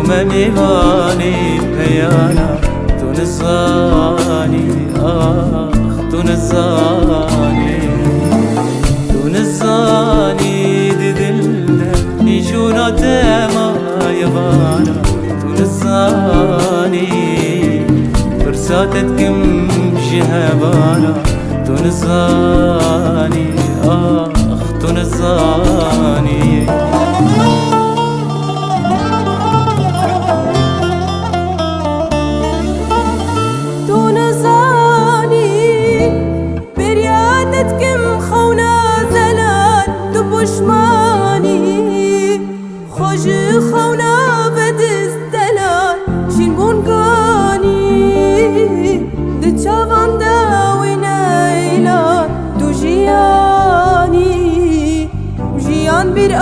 میوانی پیانا تو نزانی تو نزانی تو نزانی دی دل نشونات ما یبانا تو نزانی فرساتت کم شهبانا تو نزانی تو نزانی خوش خونا بدست دلال شین بونگانی ده چاوان داوی نیلان تو جیانی جیان بیر